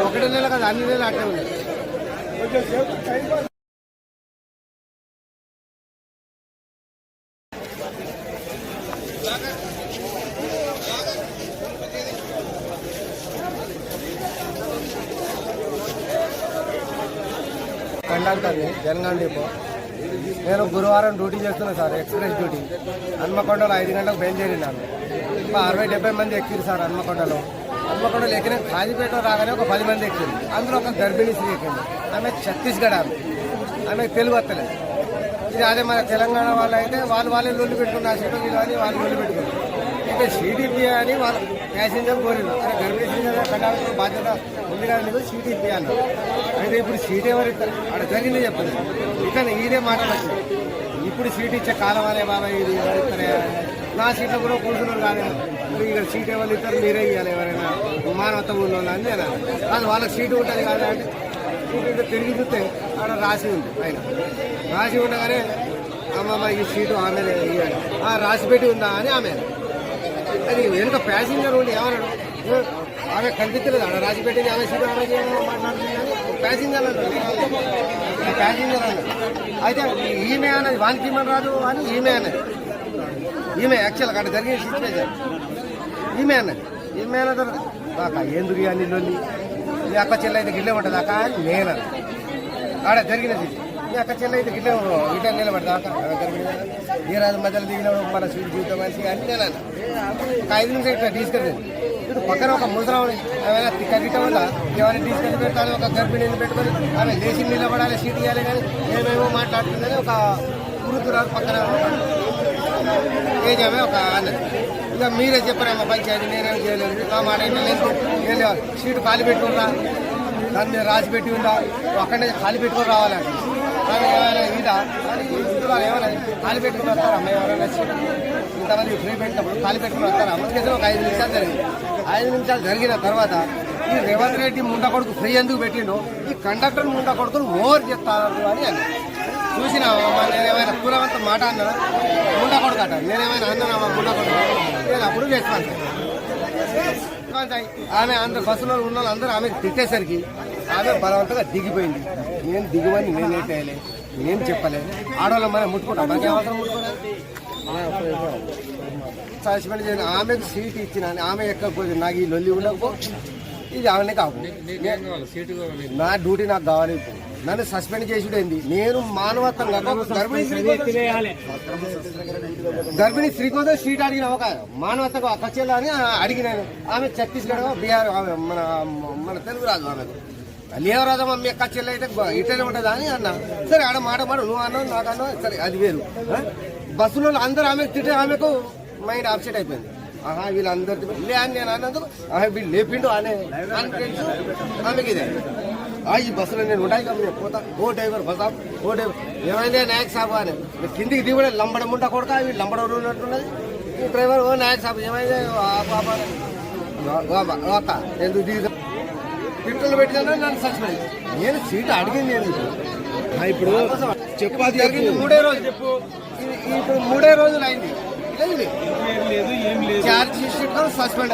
ఒకటి నెల కదా అన్ని నెలలు అట్టే ఉన్నాయి. Conductor Jangaon depot. నేను గురువారం డ్యూటీ చేస్తున్నాను సార్, ఎక్స్ప్రెస్ డ్యూటీ. హన్మకొండలో 5 గంటలకు బయలుదేరినాను. 60-70 మంది ఎక్కిరు సార్ హన్మకొండలో. హన్మకొండలో ఎక్కిన కాజీపేట రాగానే ఒక 10 మంది ఎక్కింది. అందులో ఒక గర్భిణీ స్త్రీ ఎక్కింది. ఆమె ఛత్తీస్గఢ్. ఆమె తెలుగు వస్తలేదు. ఇది అదే మన తెలంగాణ వాళ్ళు అయితే వాళ్ళే లొల్లి పెట్టుకున్నారు. సీటు వీళ్ళు వాళ్ళు లొల్లి పెట్టుకున్నారు. ఇక సీటీపీ అని వాళ్ళు ప్యాసింజర్ కోరింది. అరే గర్భిణీ స్త్రీ కండక్టర్ బాధ్యత ఉంది కానీ మీరు సీటీపీ అన్నారు. అయితే ఇప్పుడు సీట్ ఎవరు ఇస్తారు? అక్కడ జరిగింది చెప్పండి. ఇక ఇదే మాటలు వచ్చింది. ఇప్పుడు సీట్ ఇచ్చే కాలం అనే బాబాయ్ ఇది ఎవరు ఇస్తారే? నా సీట్లో కూడా కూర్చున్నారు కానీ ఇప్పుడు ఇక్కడ సీట్ ఎవరు ఇస్తారు? మీరే ఇవ్వాలి ఎవరైనా మానవత్వం ఉన్న అని నేను అది వాళ్ళకి సీటు ఉంటుంది కదా అంటే సీటు తిరిగి చూస్తే అక్కడ రాసి ఉంది. ఆయన రాసి ఉండగానే అమ్మమ్మ ఈ సీటు ఆమె ఇవ్వాలి. రాసి పెట్టి ఉందా అని ఆమె. అది వెనుక ప్యాసింజర్ ఉండి ఏమన్నాడు? ఆమె కనిపించలేదు. ఆడ రాసి పెట్టింది ఆమె సీటు ఆమె మాట్లాడుతుంది. ప్యాసింజర్ అన్నది. అయితే ఈమె అన్నది వానికి ఇమ్మని రాదు అని ఈమె అన్నది. ఈమె యాక్చువల్గా అక్కడ జరిగిన సిచ్యువేషన్ ఈమె అన్నది. ఈమె అన్నది కాక ఎందుకు అన్ని లొల్లి మీ అక్క చెల్లి అయితే గిల్లే ఉంటుంది అక్క అని నేను ఆడ జరిగినది. మీ అక్క చెల్లి అయితే గిల్లే ఇట నిలబడదా అక్క జరిగిన ఈ రాజు మధ్యలో దిగినప్పుడు మన సీటు జీవితం మనిషి అని నేను అన్న. ఒక 5 నిమిషాలు ఇట్లా తీసుకెళ్ళింది. ఇప్పుడు పక్కన ఒక ముద్రం ఏమైనా తిక్క వల్ల ఎవరైనా తీసుకెళ్ళి పెట్టాలి. ఒక గర్భిణిని పెట్టుకొని ఆమె లేచి నిలబడాలి, సీట్ ఇవ్వాలి కానీ ఏమేమో మాట్లాడుతుందని ఒక గురుతురాలు పక్కన ఏజామే ఒక అన్నది. ఇక మీరే చెప్పారమ్మా పంచాయతీ నేనేం చేయలేదు. ఆ మాట లేదు సీటు ఖాళీ పెట్టుకున్నా దాని మీద రాసి పెట్టి ఉందా అక్కడనే ఖాళీ పెట్టుకొని రావాలండి. కానీ ఏమైనా ఇదా కానీ ఏమైనా ఖాళీ పెట్టుకుని వస్తారా అమ్మాయి ఎవరైనా సీటు ఇంతమంది ఫ్రీ పెట్టినప్పుడు ఖాళీ పెట్టుకుని వస్తారా? అందుకే ఒక 5 నిమిషాలు జరిగింది. 5 నిమిషాలు జరిగిన తర్వాత ఈ రేవంత్ రెడ్డి ముండ కొడుకు ఫ్రీ ఎందుకు పెట్టిండో ఈ కండక్టర్ ముండ కొడుకును ఓవర్ చెప్తారు అని అన్న. చూసినా నేనేమైనా పూలవంత మాట అన్నా ముండ కొడుకు అట నేనేమైనా అన్నా ముండ కొడుకు నేను అప్పుడు రెస్పాన్స్ ఆమె అందరు బస్సులో ఉన్న అందరూ ఆమె తిట్టేసరికి ఆమె బలవంతంగా దిగిపోయింది. నేను దిగువని నేను ఏంటేయలే, నేను చెప్పలేదు. ఆడవాళ్ళ మనం ముట్టుకుంటాం, మనకి అవసరం ముట్టుకోలేదు. సస్పెండ్ చేయాలి. ఆమెకు సీట్ ఇచ్చిన ఆమె ఎక్కకపోతే నాకు ఈ లొల్లి ఉండకపో ఇది ఆమెనే కాకు. నా డ్యూటీ నాకు కావాలి. నన్ను సస్పెండ్ చేసుడేంది? నేను మానవత్వంగా గర్భిణీ స్త్రీ కోసం సీట్ అడిగిన ఒక మానవత్వంగా కచ్చేలా అని అడిగినాను. ఆమె ఛత్తీస్గఢ్ బీహార్ మన తెలుగు రాదు. ఆమెకు లేవరాదా మీ కచ్చేళ్ళు అయితే ఇట్లనే ఉంటుంది అని అన్నా. సరే ఆడ మాట నువ్వు అన్నావు నాకు అన్నావు సరే అది వేరు. బస్సులో అందరూ ఆమెకు తిట్టే ఆమెకు మైండ్ అప్సెట్ అయిపోయింది. వీళ్ళందరి లే అని నేను అన్నందుకు వీళ్ళు లేపిండు అనే అని తెలుసు ఆమెకి. ఇదే ఈ బస్సులో నేను ఉంటాయి కదా పోతా. ఓ డ్రైవర్ బసా ఓ డ్రైవర్ ఏమైందే నాయక్ సాబు అని కిందికి దిగుడే లంబడ ముంట కొడక వీళ్ళు లంబడ ఉన్నట్టున్నది. ఈ డ్రైవర్ ఓ నాయక్ సాబు ఏమైందే అక్క ఎందుకు దిగు పిట్టలు పెట్టినా నన్ను సస్పెండ్. నేను సీటు అడిగింది ఎందుకు? ఇప్పుడు చెప్పాలి జరిగింది 3వ రోజు. ఇప్పుడు 3వ రోజులు అయింది. Charge sheet suspend